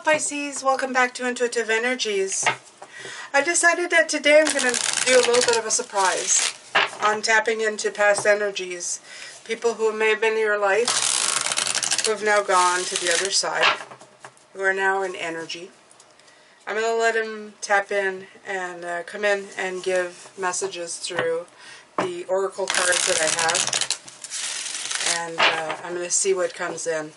Pisces, welcome back to Intuitive Energies. I decided that today I'm going to do a little bit of a surprise on tapping into past energies. People who may have been in your life, who have now gone to the other side, who are now in energy. I'm going to let them tap in and come in and give messages through the oracle cards that I have. And I'm going to see what comes in.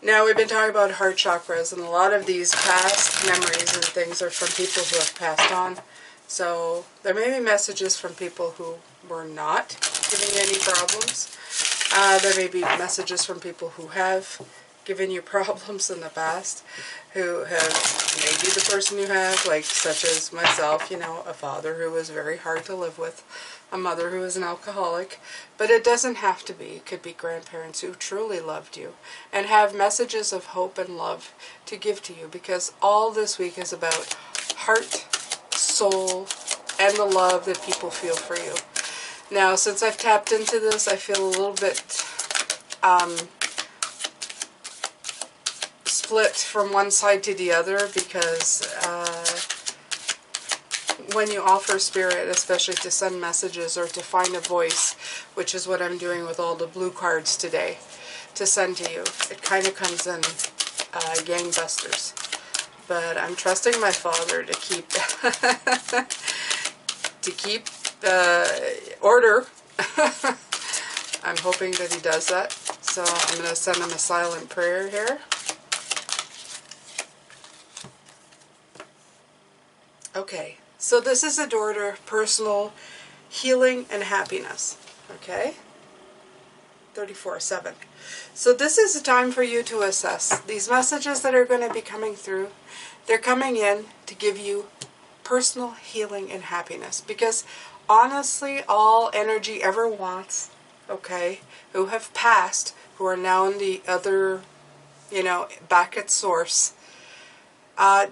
Now, we've been talking about heart chakras, and a lot of these past memories and things are from people who have passed on. So there may be messages from people who were not giving you any problems. There may be messages from people who have given you problems in the past, who have maybe the person you have, like such as myself, you know, a father who was very hard to live with, a mother who was an alcoholic, but it doesn't have to be. It could be grandparents who truly loved you and have messages of hope and love to give to you, because all this week is about heart, soul, and the love that people feel for you. Now, since I've tapped into this, I feel a little bit split from one side to the other, because when you offer spirit, especially to send messages or to find a voice, which is what I'm doing with all the blue cards today, to send to you, it kind of comes in gangbusters. But I'm trusting my Father to keep order. I'm hoping that He does that. So I'm going to send Him a silent prayer here. Okay, so this is a door to personal healing and happiness, okay? 34/7. So this is a time for you to assess. These messages that are going to be coming through, they're coming in to give you personal healing and happiness. Because honestly, all energy ever wants, okay, who have passed, who are now in the other, you know, back at source,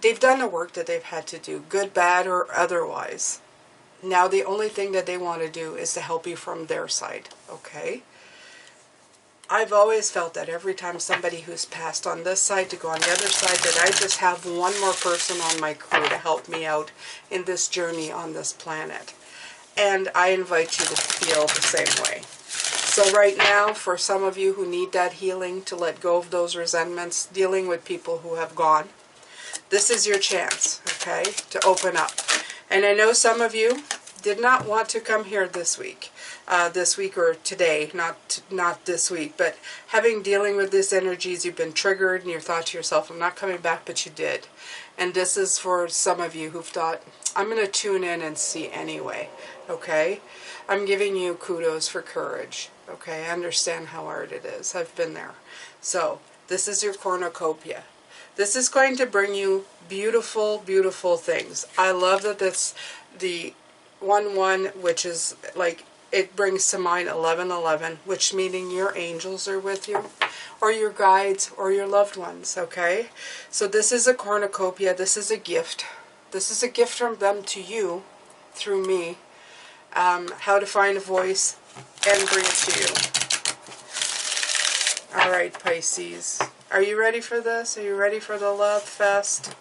they've done the work that they've had to do, good, bad, or otherwise. Now the only thing that they want to do is to help you from their side, okay? I've always felt that every time somebody who's passed on this side to go on the other side, that I just have one more person on my crew to help me out in this journey on this planet. And I invite you to feel the same way. So right now, for some of you who need that healing, to let go of those resentments, dealing with people who have gone, this is your chance, okay, to open up. And I know some of you did not want to come here this week or today, not this week, but dealing with these energies, you've been triggered and you thought to yourself, I'm not coming back, but you did. And this is for some of you who've thought, I'm going to tune in and see anyway, okay? I'm giving you kudos for courage, okay? I understand how hard it is. I've been there. So this is your cornucopia. This is going to bring you beautiful, beautiful things. I love that it's the 1-1, which is like, it brings to mind 11-11, which meaning your angels are with you, or your guides, or your loved ones, okay? So this is a cornucopia. This is a gift. This is a gift from them to you, through me, how to find a voice and bring it to you. All right, Pisces. Are you ready for this? Are you ready for the love fest?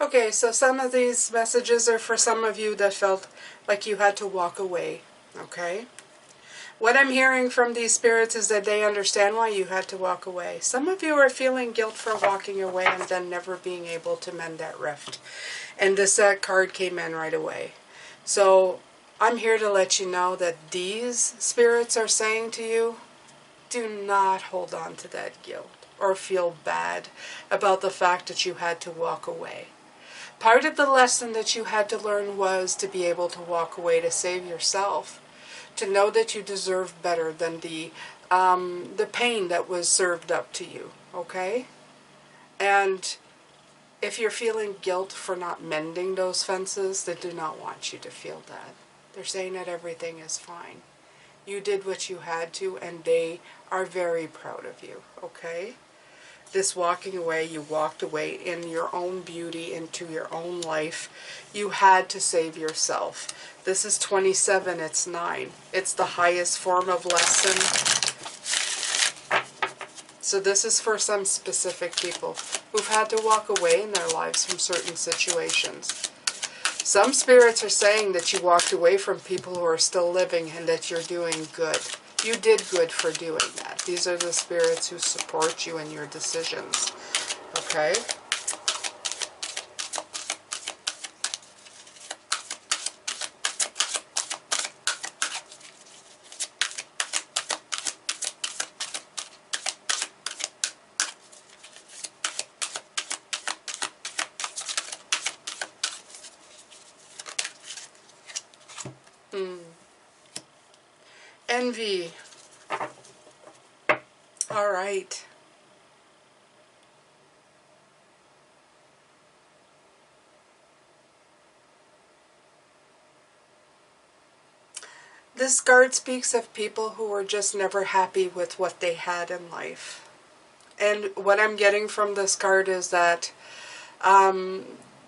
Okay, so some of these messages are for some of you that felt like you had to walk away, okay? What I'm hearing from these spirits is that they understand why you had to walk away. Some of you are feeling guilt for walking away and then never being able to mend that rift. And this card came in right away. So I'm here to let you know that these spirits are saying to you, do not hold on to that guilt or feel bad about the fact that you had to walk away. Part of the lesson that you had to learn was to be able to walk away to save yourself. To know that you deserve better than the pain that was served up to you, okay? And if you're feeling guilt for not mending those fences, they do not want you to feel that. They're saying that everything is fine. You did what you had to, and they are very proud of you, okay? This walking away, you walked away in your own beauty, into your own life. You had to save yourself. This is 27, it's 9. It's the highest form of lesson. So this is for some specific people who've had to walk away in their lives from certain situations. Some spirits are saying that you walked away from people who are still living and that you're doing good. You did good for doing that. These are the spirits who support you in your decisions. Okay? Envy. All right. This card speaks of people who were just never happy with what they had in life. And what I'm getting from this card is that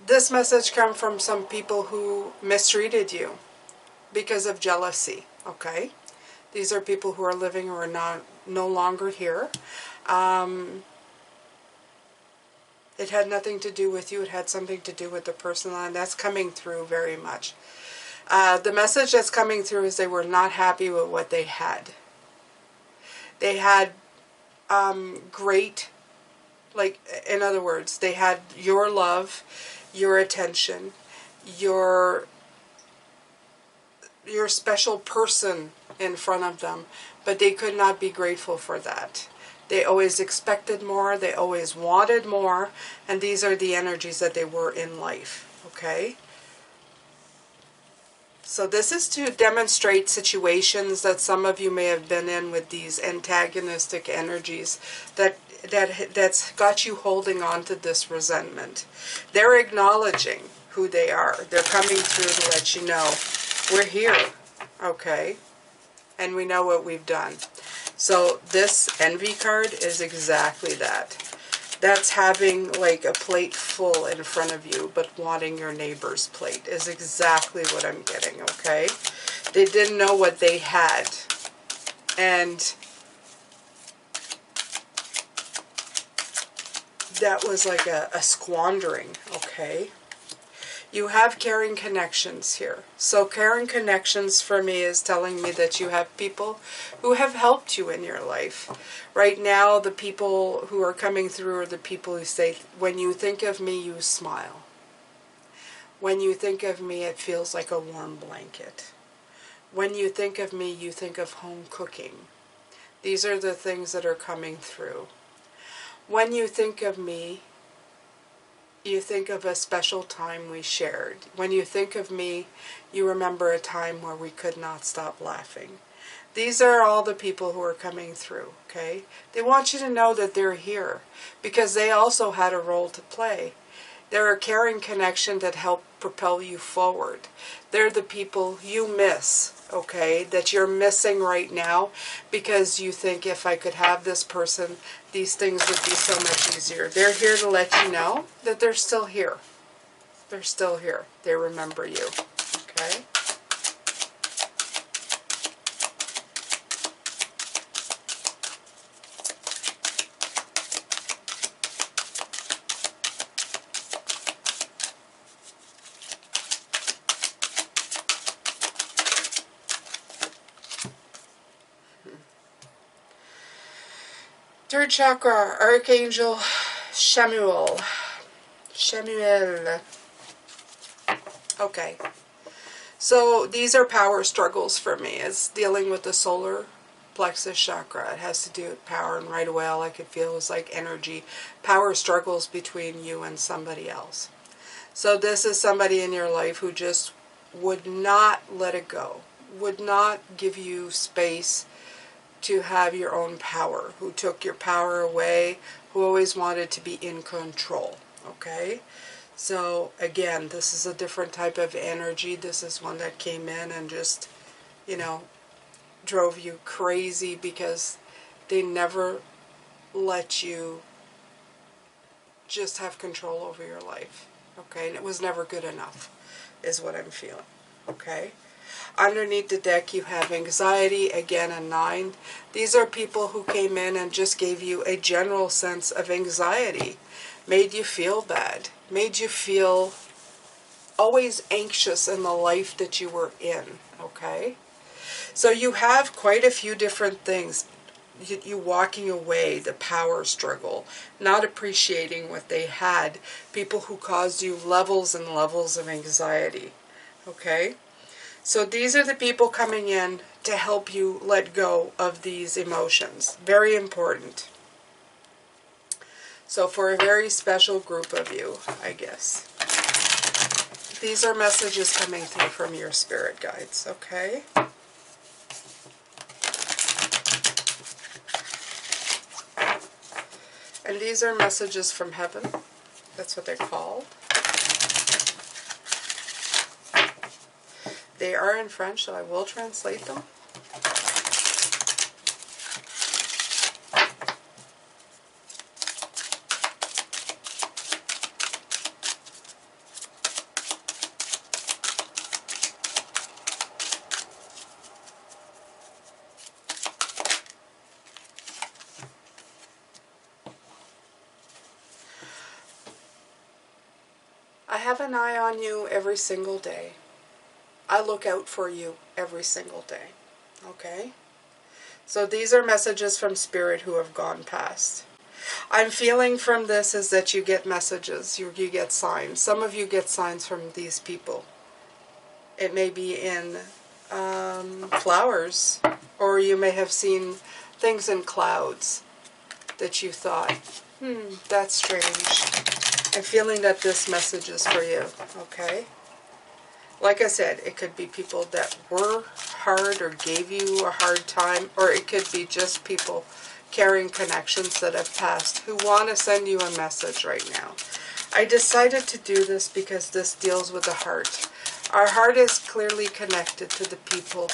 this message comes from some people who mistreated you because of jealousy, okay? These are people who are living or are no longer here. It had nothing to do with you. It had something to do with the person, and that's coming through very much. The message that's coming through is they were not happy with what they had. They had great, like, in other words, they had your love, your attention, your special person in front of them, but they could not be grateful for that. They always expected more, they always wanted more, and these are the energies that they were in life, okay? So this is to demonstrate situations that some of you may have been in with these antagonistic energies that's got you holding on to this resentment. They're acknowledging who they are. They're coming through to let you know, we're here, okay? And we know what we've done. So this envy card is exactly that. That's having like a plate full in front of you, but wanting your neighbor's plate is exactly what I'm getting, okay? They didn't know what they had. And that was like a squandering, okay? You have caring connections here. So caring connections for me is telling me that you have people who have helped you in your life. Right now, the people who are coming through are the people who say, when you think of me, you smile. When you think of me, it feels like a warm blanket. When you think of me, you think of home cooking. These are the things that are coming through. When you think of me, you think of a special time we shared. When you think of me, you remember a time where we could not stop laughing. These are all the people who are coming through, okay? They want you to know that they're here because they also had a role to play. They're a caring connection that helped propel you forward. They're the people you miss, okay, that you're missing right now because you think if I could have this person, these things would be so much easier. They're here to let you know that they're still here. They're still here. They remember you, okay? Third chakra, Archangel Shemuel. Okay. So these are power struggles for me. It's dealing with the solar plexus chakra. It has to do with power, and right away all I could feel was like energy. Power struggles between you and somebody else. So this is somebody in your life who just would not let it go, would not give you space to have your own power, who took your power away, who always wanted to be in control, okay? So again, this is a different type of energy. This is one that came in and just, you know, drove you crazy because they never let you just have control over your life. Okay, and it was never good enough, is what I'm feeling. Okay. Underneath the deck you have anxiety, again a 9. These are people who came in and just gave you a general sense of anxiety. Made you feel bad. Made you feel always anxious in the life that you were in. Okay? So you have quite a few different things. You walking away, the power struggle, not appreciating what they had, people who caused you levels and levels of anxiety. Okay? So these are the people coming in to help you let go of these emotions. Very important. So for a very special group of you, I guess. These are messages coming through from your spirit guides, okay? And these are messages from heaven. That's what they're called. They are in French, so I will translate them. I have an eye on you every single day. I look out for you every single day. Okay? So these are messages from Spirit who have gone past. I'm feeling from this is that you get messages, you get signs. Some of you get signs from these people. It may be in flowers, or you may have seen things in clouds that you thought, that's strange. I'm feeling that this message is for you, okay? Like I said, it could be people that were hard or gave you a hard time, or it could be just people carrying connections that have passed who want to send you a message right now. I decided to do this because this deals with the heart. Our heart is clearly connected to the people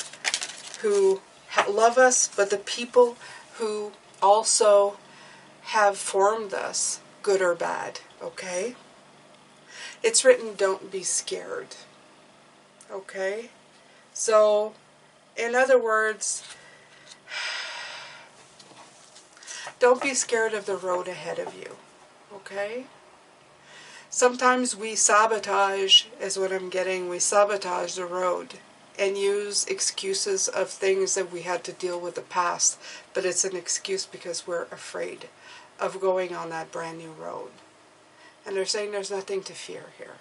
who love us, but the people who also have formed us, good or bad, okay? It's written, don't be scared. Okay? So, in other words, don't be scared of the road ahead of you. Okay? Sometimes we sabotage, is what I'm getting, we sabotage the road and use excuses of things that we had to deal with the past, but it's an excuse because we're afraid of going on that brand new road. And they're saying there's nothing to fear here.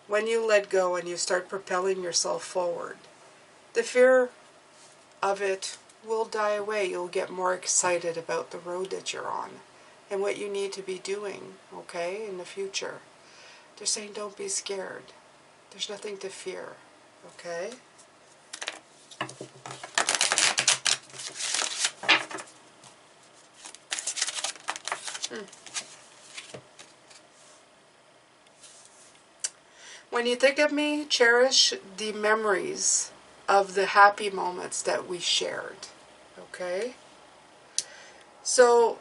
When you let go and you start propelling yourself forward, the fear of it will die away. You'll get more excited about the road that you're on and what you need to be doing, okay, in the future. They're saying don't be scared. There's nothing to fear, okay? When you think of me, cherish the memories of the happy moments that we shared, okay? So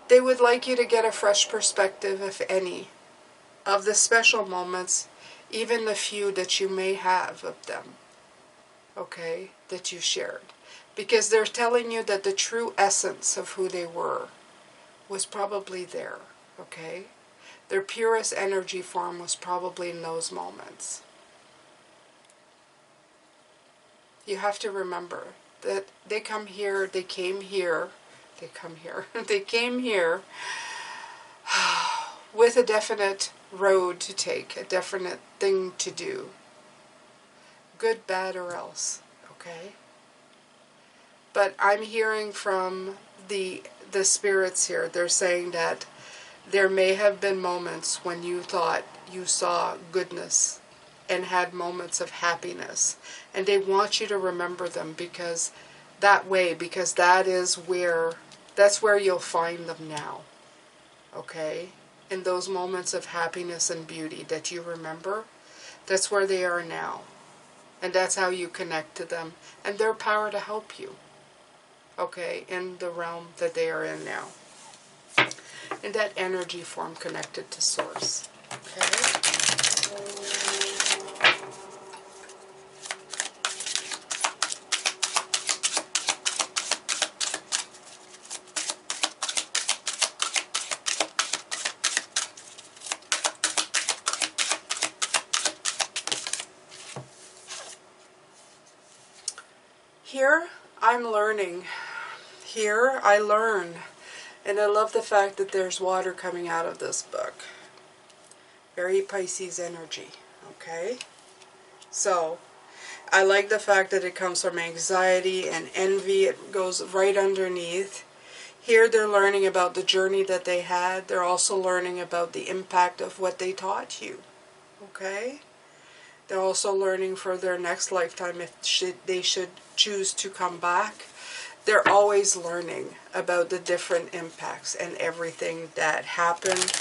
they would like you to get a fresh perspective, if any, of the special moments, even the few that you may have of them, okay, that you shared. Because they're telling you that the true essence of who they were was probably there, okay? Their purest energy form was probably in those moments. You have to remember that they came here with a definite road to take, a definite thing to do. Good, bad, or else, okay? But I'm hearing from the spirits here, they're saying that there may have been moments when you thought you saw goodness and had moments of happiness. And they want you to remember them because that's where you'll find them now. Okay? In those moments of happiness and beauty that you remember, that's where they are now. And that's how you connect to them and their power to help you, okay, in the realm that they are in now. In that energy form connected to Source, okay? Here, I'm learning. Here, I learn. And I love the fact that there's water coming out of this book. Very Pisces energy, okay? So, I like the fact that it comes from anxiety and envy. It goes right underneath. Here, they're learning about the journey that they had. They're also learning about the impact of what they taught you, okay? They're also learning for their next lifetime if they should choose to come back. They're always learning about the different impacts and everything that happened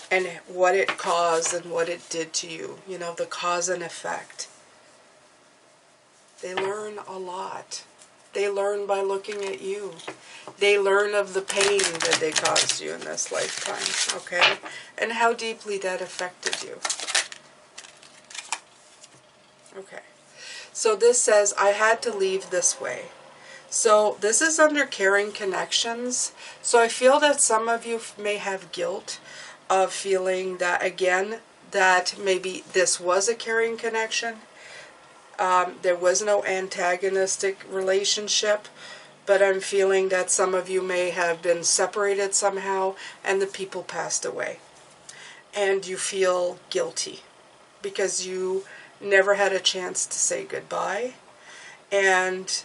and what it caused and what it did to you. You know, the cause and effect. They learn a lot. They learn by looking at you. They learn of the pain that they caused you in this lifetime, okay? And how deeply that affected you. Okay, so this says, I had to leave this way. So this is under caring connections. So I feel that some of you may have guilt of feeling that, again, that maybe this was a caring connection. There was no antagonistic relationship, but I'm feeling that some of you may have been separated somehow and the people passed away. And you feel guilty because you never had a chance to say goodbye. And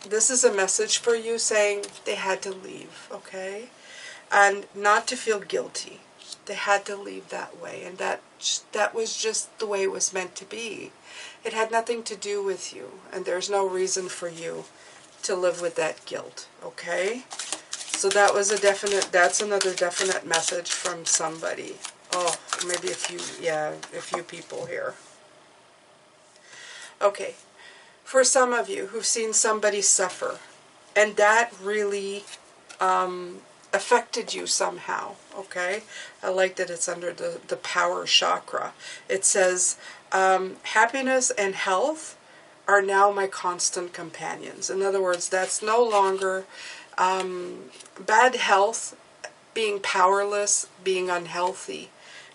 this is a message for you saying they had to leave, okay? And not to feel guilty. They had to leave that way. And that was just the way it was meant to be. It had nothing to do with you. And there's no reason for you to live with that guilt, okay? So that was that's another definite message from somebody. Oh, maybe a few people here. Okay, for some of you who've seen somebody suffer, and that really affected you somehow, okay? I like that it's under the power chakra. It says, happiness and health are now my constant companions. In other words, that's no longer bad health, being powerless, being unhealthy,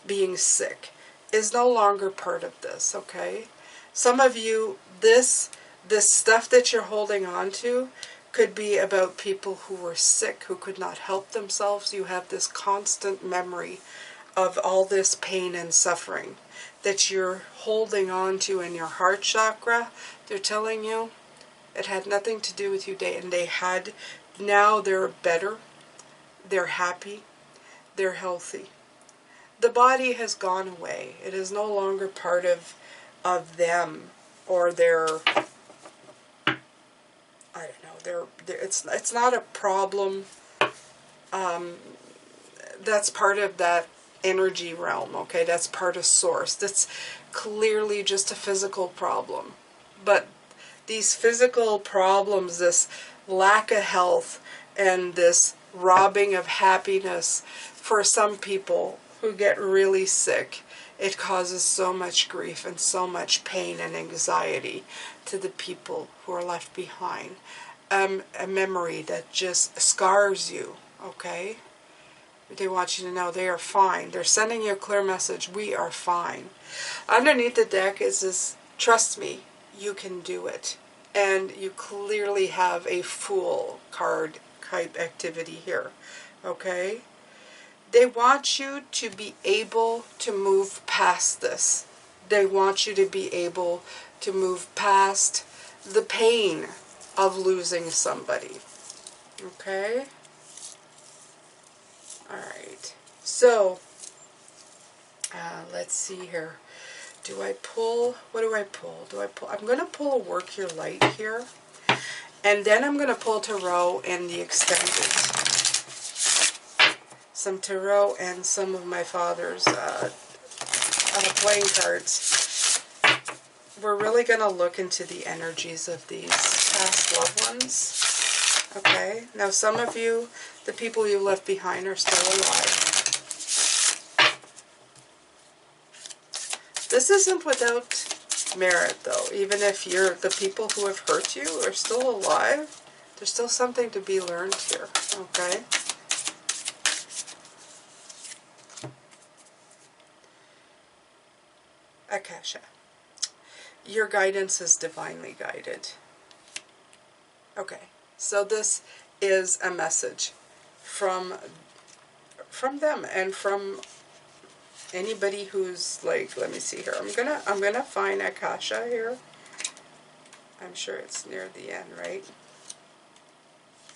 being sick is no longer part of this, okay? Some of you, this stuff that you're holding on to could be about people who were sick, who could not help themselves. You have this constant memory of all this pain and suffering that you're holding on to in your heart chakra. They're telling you it had nothing to do with you, and now they're better, they're happy, they're healthy. The body has gone away. It is no longer part of them or their, I don't know, it's not a problem. That's part of that energy realm, okay? That's part of Source. That's clearly just a physical problem. But these physical problems, this lack of health and this robbing of happiness, for some people who get really sick, it causes so much grief and so much pain and anxiety to the people who are left behind. A memory that just scars you, okay? They want you to know they are fine. They're sending you a clear message, we are fine. Underneath the deck is this, trust me, you can do it. And you clearly have a Fool card type activity here, okay? They want you to be able to move past this. They want you to be able to move past the pain of losing somebody. Okay? Alright. So, let's see here. Do I pull? What do I pull? I'm going to pull a Work Your Light here. And then I'm going to pull Tarot and the Extended. Some Tarot and some of my father's playing cards. we're really going to look into the energies of these past loved ones. Okay, now some of you, the people you left behind, are still alive. This isn't without merit, though. Even if the people who have hurt you are still alive, there's still something to be learned here. Okay. Akasha. Your guidance is divinely guided. Okay, so this is a message from them and from anybody who's like, let me see here. I'm gonna find Akasha here. I'm sure it's near the end, right?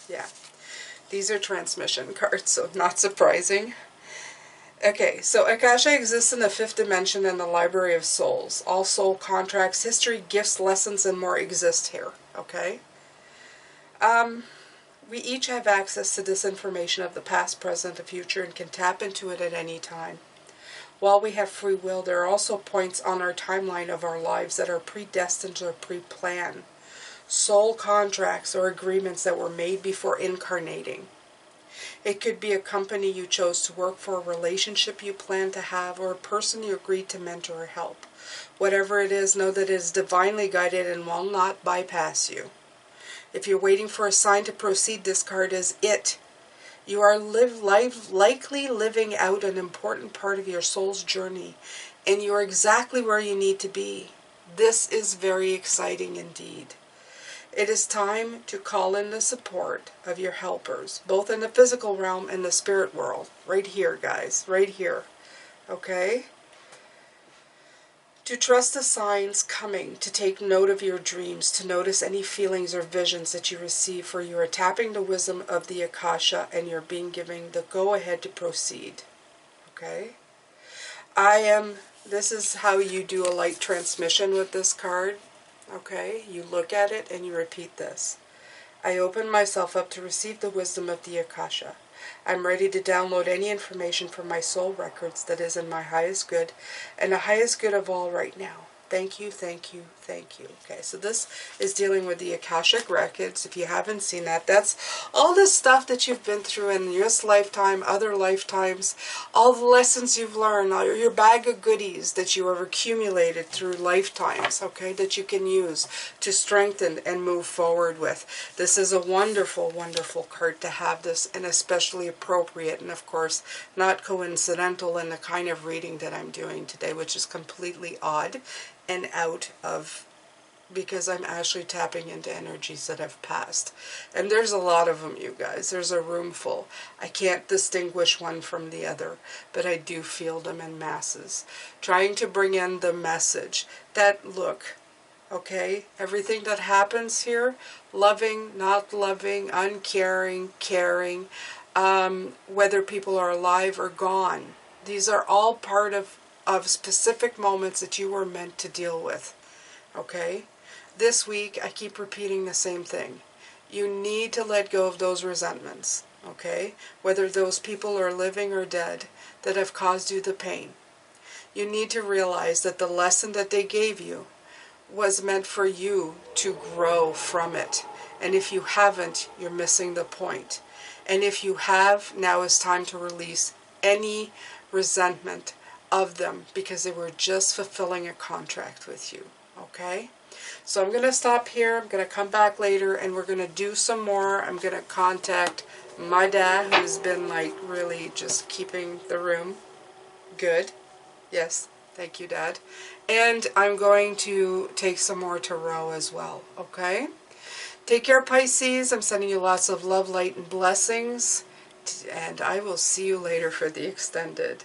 Yeah. These are transmission cards, so not surprising. Okay, so Akasha exists in the 5th dimension in the Library of Souls. All soul contracts, history, gifts, lessons, and more exist here. Okay? We each have access to this information of the past, present, and future and can tap into it at any time. While we have free will, there are also points on our timeline of our lives that are predestined or pre-planned. Soul contracts or agreements that were made before incarnating. It could be a company you chose to work for, a relationship you plan to have, or a person you agreed to mentor or help. Whatever it is, know that it is divinely guided and will not bypass you. If you're waiting for a sign to proceed, this card is it. You are likely living out an important part of your soul's journey, and you are exactly where you need to be. This is very exciting indeed. It is time to call in the support of your helpers, both in the physical realm and the spirit world. Right here, guys. Right here. Okay? To trust the signs coming, to take note of your dreams, to notice any feelings or visions that you receive, for you are tapping the wisdom of the Akasha and you're being given the go-ahead to proceed. Okay? This is how you do a light transmission with this card. Okay, you look at it and you repeat this. I open myself up to receive the wisdom of the Akasha. I'm ready to download any information from my soul records that is in my highest good and the highest good of all right now. Thank you, thank you, thank you. Okay, so this is dealing with the Akashic Records. If you haven't seen that, that's all the stuff that you've been through in this lifetime, other lifetimes, all the lessons you've learned, all your bag of goodies that you have accumulated through lifetimes, okay, that you can use to strengthen and move forward with. This is a wonderful, wonderful card to have this, and especially appropriate, and of course, not coincidental in the kind of reading that I'm doing today, which is completely odd and out of, because I'm actually tapping into energies that have passed. And there's a lot of them, you guys. There's a room full. I can't distinguish one from the other, but I do feel them in masses. Trying to bring in the message that, look, okay, everything that happens here, loving, not loving, uncaring, caring, whether people are alive or gone, these are all part of specific moments that you were meant to deal with. Okay? This week, I keep repeating the same thing. You need to let go of those resentments. Okay? Whether those people are living or dead that have caused you the pain. You need to realize that the lesson that they gave you was meant for you to grow from it. And if you haven't, you're missing the point. And if you have, now is time to release any resentment of them, because they were just fulfilling a contract with you. Okay? So I'm going to stop here. I'm going to come back later and we're going to do some more. I'm going to contact my dad, who's been like really just keeping the room good. Yes, thank you, Dad. And I'm going to take some more tarot as well. Okay? Take care, Pisces. I'm sending you lots of love, light, and blessings. And I will see you later for the extended.